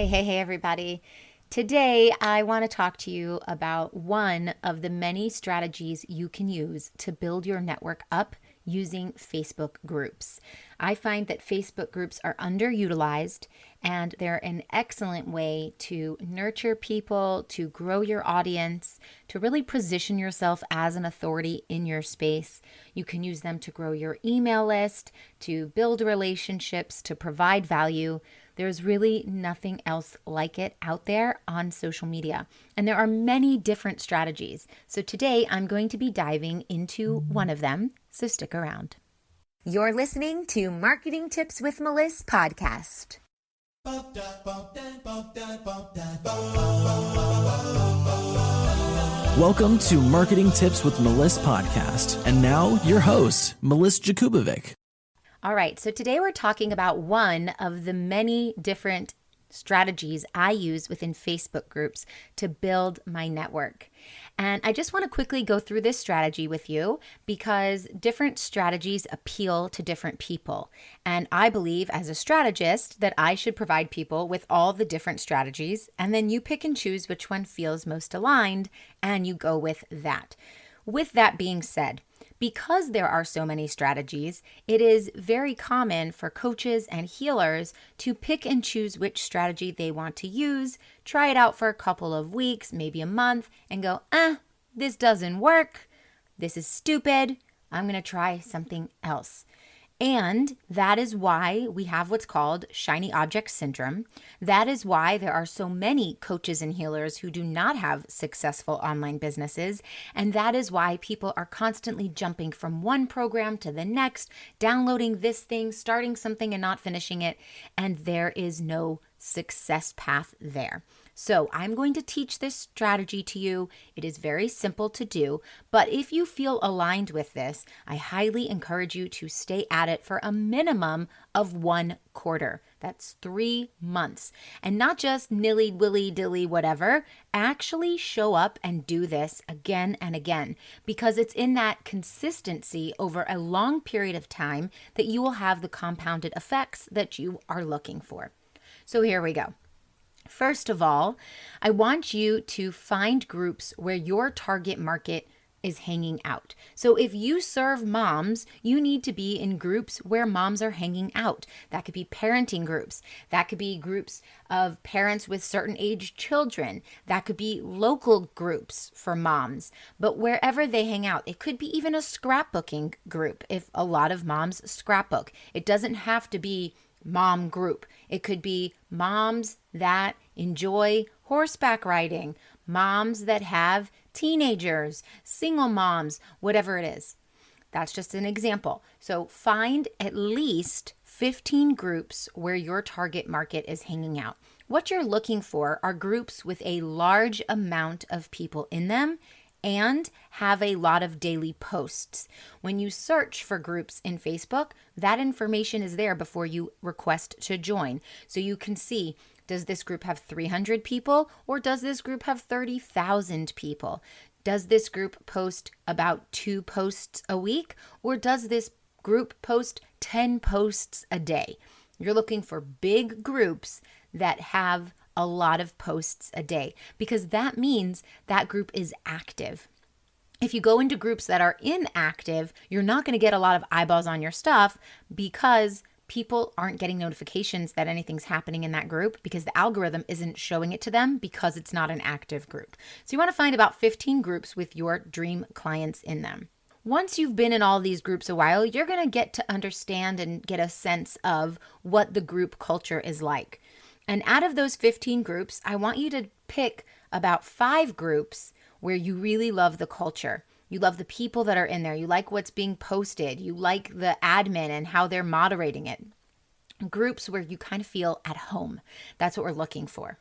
Hey, everybody. Today, I want to talk to you about one of the many strategies you can use to build your network up using Facebook groups. I find that Facebook groups are underutilized and they're an excellent way to nurture people, to grow your audience, to really position yourself as an authority in your space. You can use them to grow your email list, to build relationships, to provide value. There's really nothing else like it out there on social media. And there are many different strategies. So today I'm going to be diving into one of them. So stick around. You're listening to Marketing Tips with Meliss podcast. Welcome to Marketing Tips with Meliss podcast. And now your host, Meliss-Ep. All right, so today we're talking about one of the many different strategies I use within Facebook groups to build my network. And I just want to quickly go through this strategy with you because different strategies appeal to different people. And I believe as a strategist that I should provide people with all the different strategies, and then you pick and choose which one feels most aligned and you go with that. With that being said, because there are so many strategies, it is very common for coaches and healers to pick and choose which strategy they want to use, try it out for a couple of weeks, maybe a month, and go, this doesn't work. This is stupid. I'm going to try something else. And that is why we have what's called shiny object syndrome. That is why there are so many coaches and healers who do not have successful online businesses. And that is why people are constantly jumping from one program to the next, downloading this thing, starting something and not finishing it. And there is no success path there. So I'm going to teach this strategy to you. It is very simple to do, but if you feel aligned with this, I highly encourage you to stay at it for a minimum of 1 quarter. That's 3 months. And not just nilly, willy, dilly, whatever. Actually show up and do this again and again, because it's in that consistency over a long period of time that you will have the compounded effects that you are looking for. So here we go. First of all, I want you to find groups where your target market is hanging out. So if you serve moms, you need to be in groups where moms are hanging out. That could be parenting groups. That could be groups of parents with certain age children. That could be local groups for moms. But wherever they hang out, it could be even a scrapbooking group if a lot of moms scrapbook. It doesn't have to be mom group. It could be moms that enjoy horseback riding, moms that have teenagers, single moms, whatever it is. That's just an example. So find at least 15 groups where your target market is hanging out. What you're looking for are groups with a large amount of people in them and have a lot of daily posts. When you search for groups in Facebook, that information is there before you request to join. So you can see, does this group have 300 people or does this group have 30,000 people? Does this group post about 2 posts a week or does this group post 10 posts a day? You're looking for big groups that have a lot of posts a day because that means that group is active. If you go into groups that are inactive, you're not going to get a lot of eyeballs on your stuff because people aren't getting notifications that anything's happening in that group because the algorithm isn't showing it to them because it's not an active group. So you want to find about 15 groups with your dream clients in them. Once you've been in all these groups a while, you're going to get to understand and get a sense of what the group culture is like. And out of those 15 groups, I want you to pick about 5 groups where you really love the culture. You love the people that are in there. You like what's being posted. You like the admin and how they're moderating it. Groups where you kind of feel at home. That's what we're looking for.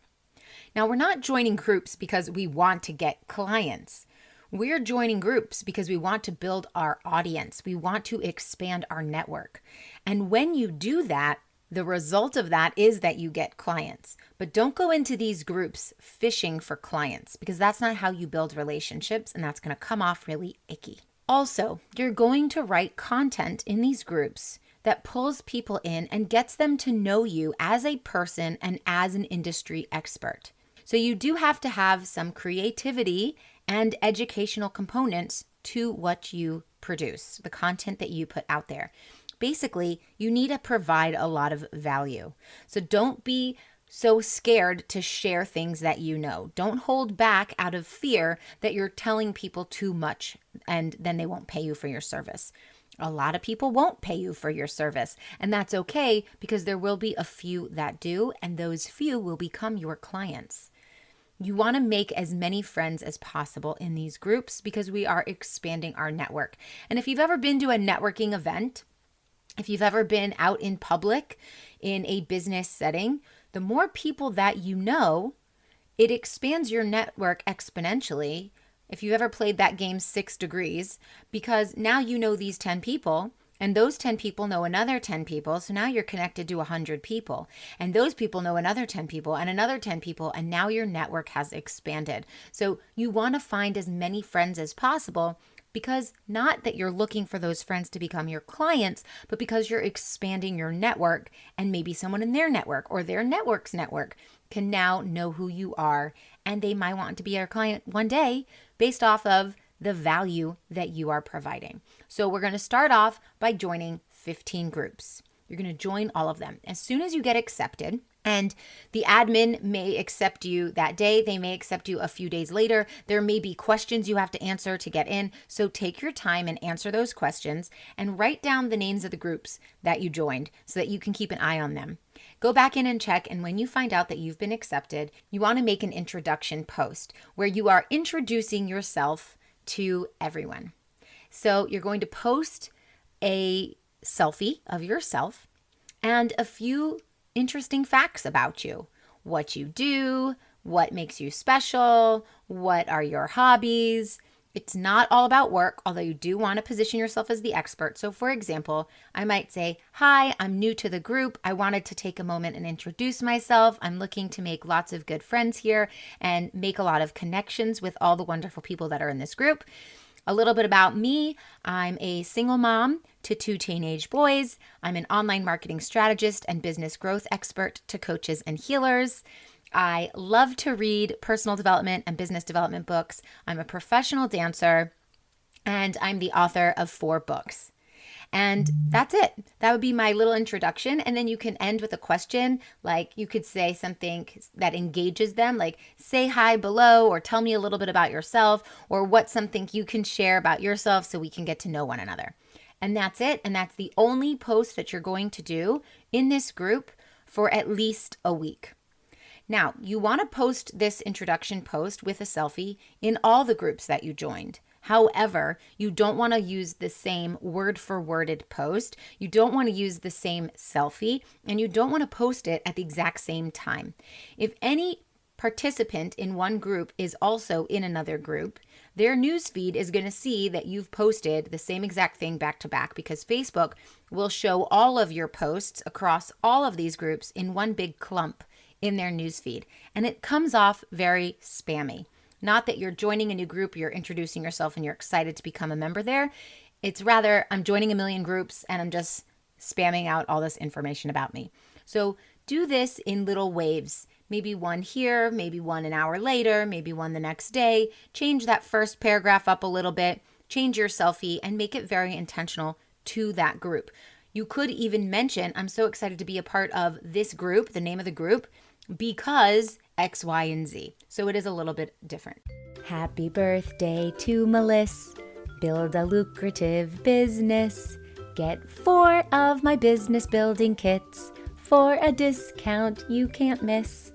Now, we're not joining groups because we want to get clients. We're joining groups because we want to build our audience. We want to expand our network. And when you do that, the result of that is that you get clients. But don't go into these groups fishing for clients because that's not how you build relationships and that's going to come off really icky. Also, you're going to write content in these groups that pulls people in and gets them to know you as a person and as an industry expert. So you do have to have some creativity and educational components to what you produce, the content that you put out there. Basically, you need to provide a lot of value. So don't be so scared to share things that you know. Don't hold back out of fear that you're telling people too much and then they won't pay you for your service. A lot of people won't pay you for your service, and that's okay because there will be a few that do, and those few will become your clients. You want to make as many friends as possible in these groups because we are expanding our network. And if you've ever been to a networking event, if you've ever been out in public in a business setting, the more people that you know, it expands your network exponentially. If you've ever played that game 6 Degrees, because now you know these 10 people, and those 10 people know another 10 people, so now you're connected to 100 people, and those people know another 10 people, and another 10 people, and now your network has expanded. So you want to find as many friends as possible, because not that you're looking for those friends to become your clients, but because you're expanding your network, and maybe someone in their network or their network's network can now know who you are, and they might want to be our client one day based off of the value that you are providing. So we're going to start off by joining 15 groups. You're going to join all of them. As soon as you get accepted, and the admin may accept you that day, they may accept you a few days later. There may be questions you have to answer to get in. So take your time and answer those questions and write down the names of the groups that you joined so that you can keep an eye on them. Go back in and check, and when you find out that you've been accepted, you want to make an introduction post where you are introducing yourself to everyone. So you're going to post a selfie of yourself and a few interesting facts about you, what you do, what makes you special, what are your hobbies. It's not all about work, although you do want to position yourself as the expert. So for example, I might say, hi, I'm new to the group. I wanted to take a moment and introduce myself. I'm looking to make lots of good friends here and make a lot of connections with all the wonderful people that are in this group. A little bit about me. I'm a single mom to 2 teenage boys. I'm an online marketing strategist and business growth expert to coaches and healers. I love to read personal development and business development books. I'm a professional dancer, and I'm the author of 4 books. And that's it. That would be my little introduction. And then you can end with a question. Like you could say something that engages them, like say hi below, or tell me a little bit about yourself, or what's something you can share about yourself so we can get to know one another. And that's it. And that's the only post that you're going to do in this group for at least a week. Now, you want to post this introduction post with a selfie in all the groups that you joined. However, you don't want to use the same word-for-worded post. You don't want to use the same selfie, and you don't want to post it at the exact same time. If any participant in one group is also in another group, their newsfeed is going to see that you've posted the same exact thing back to back, because Facebook will show all of your posts across all of these groups in one big clump in their newsfeed, and it comes off very spammy. Not that you're joining a new group, you're introducing yourself and you're excited to become a member there. It's rather, I'm joining a million groups and I'm just spamming out all this information about me. So do this in little waves. Maybe one here, maybe one an hour later, maybe one the next day. Change that first paragraph up a little bit, change your selfie, and make it very intentional to that group. You could even mention, I'm so excited to be a part of this group, the name of the group, because X, Y, and Z. So it is a little bit different. Happy birthday to Meliss. Build a lucrative business. Get 4 of my business building kits for a discount you can't miss.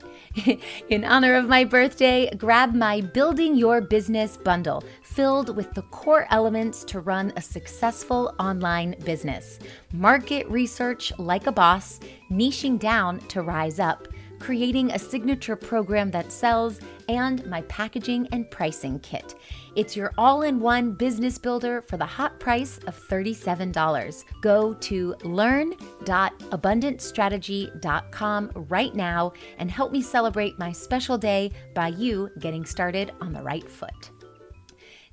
In honor of my birthday, grab my Building Your Business bundle, filled with the core elements to run a successful online business. Market research like a boss, niching down to rise up, creating a signature program that sells, and my packaging and pricing kit. It's your all-in-one business builder for the hot price of $37. Go to learn.abundantstrategy.com right now and help me celebrate my special day by you getting started on the right foot.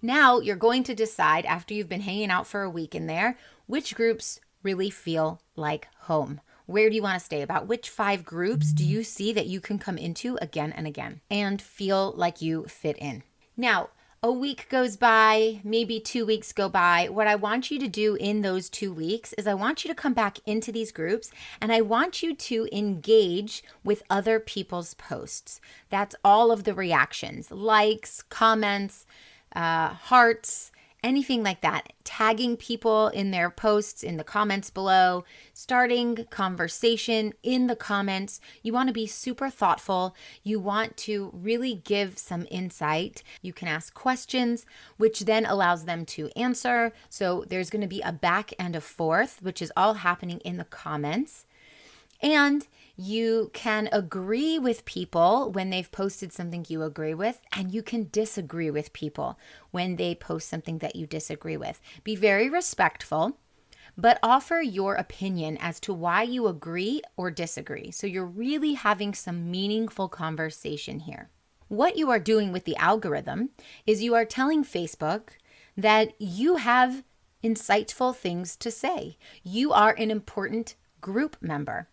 Now you're going to decide, after you've been hanging out for a week in there, which groups really feel like home? Where do you want to stay? About which 5 groups do you see that you can come into again and again and feel like you fit in? Now, a week goes by, maybe 2 weeks go by. What I want you to do in those 2 weeks is I want you to come back into these groups and I want you to engage with other people's posts. That's all of the reactions, likes, comments, hearts, anything like that. Tagging people in their posts in the comments below, starting conversation in the comments. You want to be super thoughtful. You want to really give some insight. You can ask questions, which then allows them to answer. So there's going to be a back and a forth, which is all happening in the comments. And you can agree with people when they've posted something you agree with, and you can disagree with people when they post something that you disagree with. Be very respectful, but offer your opinion as to why you agree or disagree. So you're really having some meaningful conversation here. What you are doing with the algorithm is you are telling Facebook that you have insightful things to say. You are an important group member.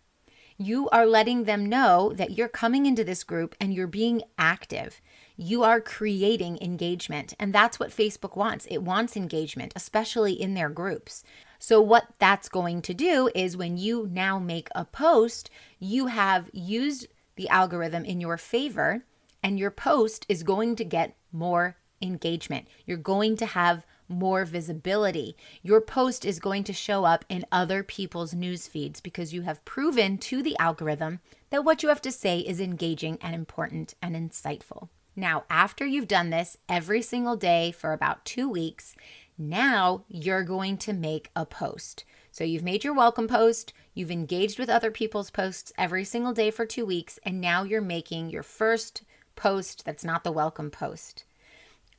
You are letting them know that you're coming into this group and you're being active. You are creating engagement, and that's what Facebook wants. It wants engagement, especially in their groups. So what that's going to do is when you now make a post, you have used the algorithm in your favor, and your post is going to get more engagement. You're going to have more visibility. Your post is going to show up in other people's news feeds because you have proven to the algorithm that what you have to say is engaging and important and insightful. Now, after you've done this every single day for about 2 weeks, now you're going to make a post. So you've made your welcome post, you've engaged with other people's posts every single day for 2 weeks, and now you're making your first post that's not the welcome post.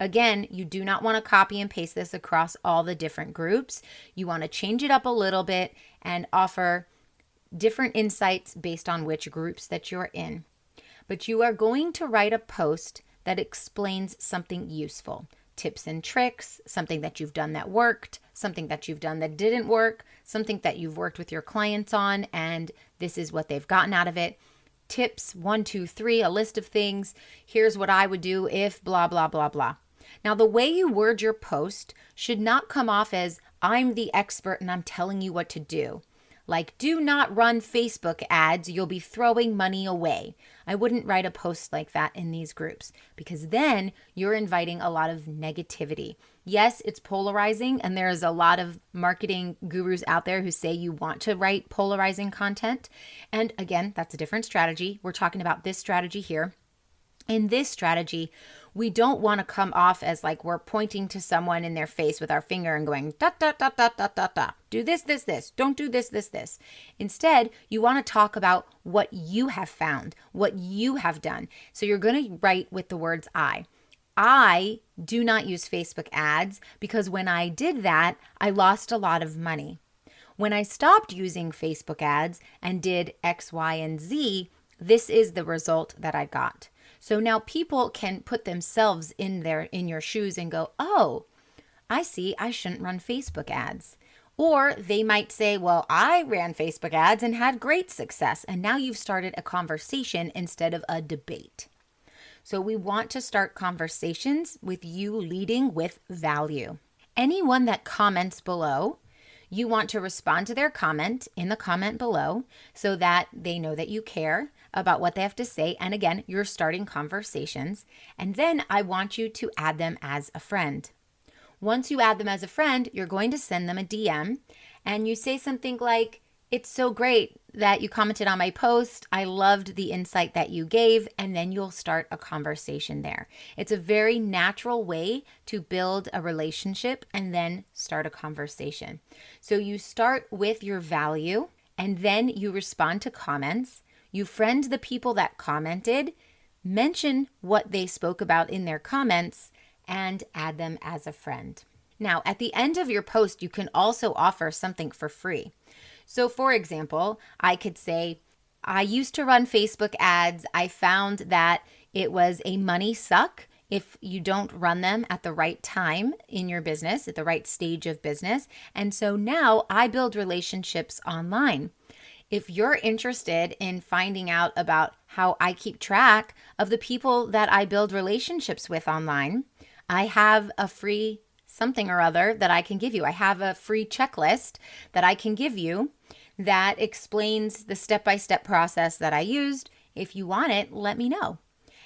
Again, you do not want to copy and paste this across all the different groups. You want to change it up a little bit and offer different insights based on which groups that you're in. But you are going to write a post that explains something useful. Tips and tricks, something that you've done that worked, something that you've done that didn't work, something that you've worked with your clients on, and this is what they've gotten out of it. Tips 1, 2, 3, a list of things. Here's what I would do if blah, blah, blah, blah. Now, the way you word your post should not come off as I'm the expert and I'm telling you what to do. Like, do not run Facebook ads, you'll be throwing money away. I wouldn't write a post like that in these groups because then you're inviting a lot of negativity. Yes, it's polarizing, and there's a lot of marketing gurus out there who say you want to write polarizing content. And again, that's a different strategy. We're talking about this strategy here. In this strategy, we don't want to come off as like we're pointing to someone in their face with our finger and going, da, da, da, da, da, da, da. Do this, this, this. Don't do this, this, this. Instead, you want to talk about what you have found, what you have done. So you're going to write with the words I. I do not use Facebook ads because when I did that, I lost a lot of money. When I stopped using Facebook ads and did X, Y, and Z, this is the result that I got. So now people can put themselves in your shoes and go, oh, I see, I shouldn't run Facebook ads. Or they might say, well, I ran Facebook ads and had great success. And now you've started a conversation instead of a debate. So we want to start conversations with you leading with value. Anyone that comments below, you want to respond to their comment in the comment below so that they know that you care about what they have to say. And again, you're starting conversations. And then I want you to add them as a friend. Once you add them as a friend, you're going to send them a DM and you say something like, it's so great that you commented on my post. I loved the insight that you gave. And then you'll start a conversation there. It's a very natural way to build a relationship and then start a conversation. So you start with your value and then you respond to comments. You friend the people that commented, mention what they spoke about in their comments, and add them as a friend. Now, at the end of your post, you can also offer something for free. So for example, I could say, I used to run Facebook ads. I found that it was a money suck if you don't run them at the right time in your business, at the right stage of business. And so now I build relationships online. If you're interested in finding out about how I keep track of the people that I build relationships with online, I have a free something or other that I can give you. I have a free checklist that I can give you that explains the step-by-step process that I used. If you want it, let me know.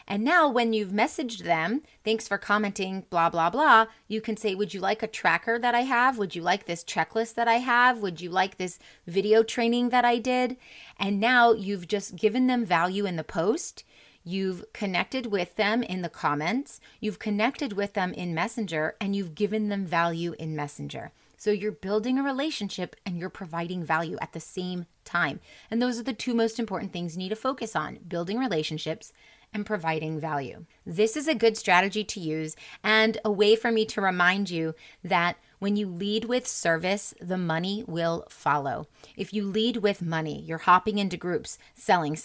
And now when you've messaged them, thanks for commenting, blah, blah, blah, you can say, would you like a tracker that I have? Would you like this checklist that I have? Would you like this video training that I did? And now you've just given them value in the post. You've connected with them in the comments. You've connected with them in Messenger, and you've given them value in Messenger. So you're building a relationship and you're providing value at the same time. And those are the two most important things you need to focus on: building relationships and providing value. This is a good strategy to use and a way for me to remind you that when you lead with service, the money will follow. If you lead with money, you're hopping into groups, selling,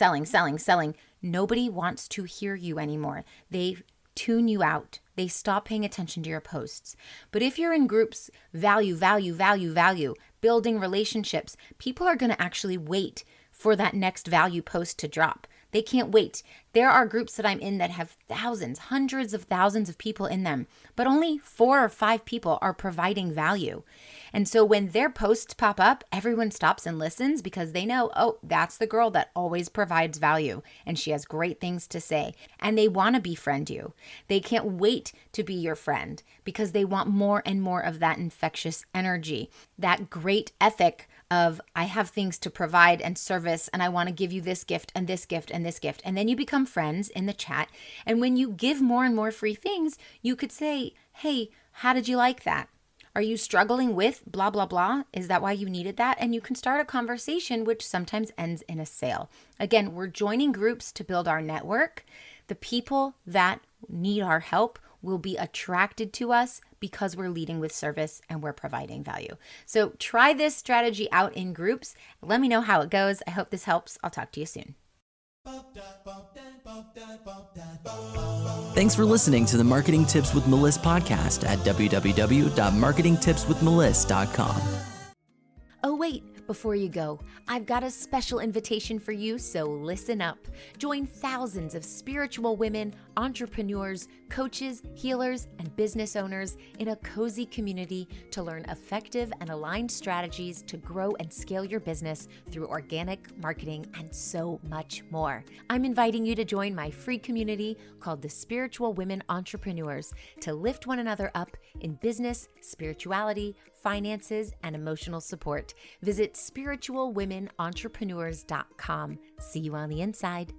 nobody wants to hear you anymore. They tune you out. They stop paying attention to your posts. But if you're in groups, value, building relationships, people are going to actually wait for that next value post to drop. They can't wait. There are groups that I'm in that have thousands, hundreds of thousands of people in them, but only 4 or 5 people are providing value. And so when their posts pop up, everyone stops and listens because they know, oh, that's the girl that always provides value and she has great things to say. And they want to befriend you. They can't wait to be your friend because they want more and more of that infectious energy, that great ethic of I have things to provide and service, and I want to give you this gift and this gift and this gift. And then you become friends in the chat. And when you give more and more free things, you could say, hey, how did you like that? Are you struggling with blah, blah, blah? Is that why you needed that? And you can start a conversation, which sometimes ends in a sale. Again, we're joining groups to build our network. The people that need our help will be attracted to us because we're leading with service and we're providing value. So try this strategy out in groups. Let me know how it goes. I hope this helps. I'll talk to you soon. Thanks for listening to the Marketing Tips with Meliss podcast at www.marketingtipswithmeliss.com. Oh, wait, before you go, I've got a special invitation for you, so listen up. Join thousands of spiritual women, entrepreneurs, coaches, healers, and business owners in a cozy community to learn effective and aligned strategies to grow and scale your business through organic marketing and so much more. I'm inviting you to join my free community called the Spiritual Women Entrepreneurs to lift one another up in business, spirituality, finances, and emotional support. Visit spiritualwomenentrepreneurs.com. See you on the inside.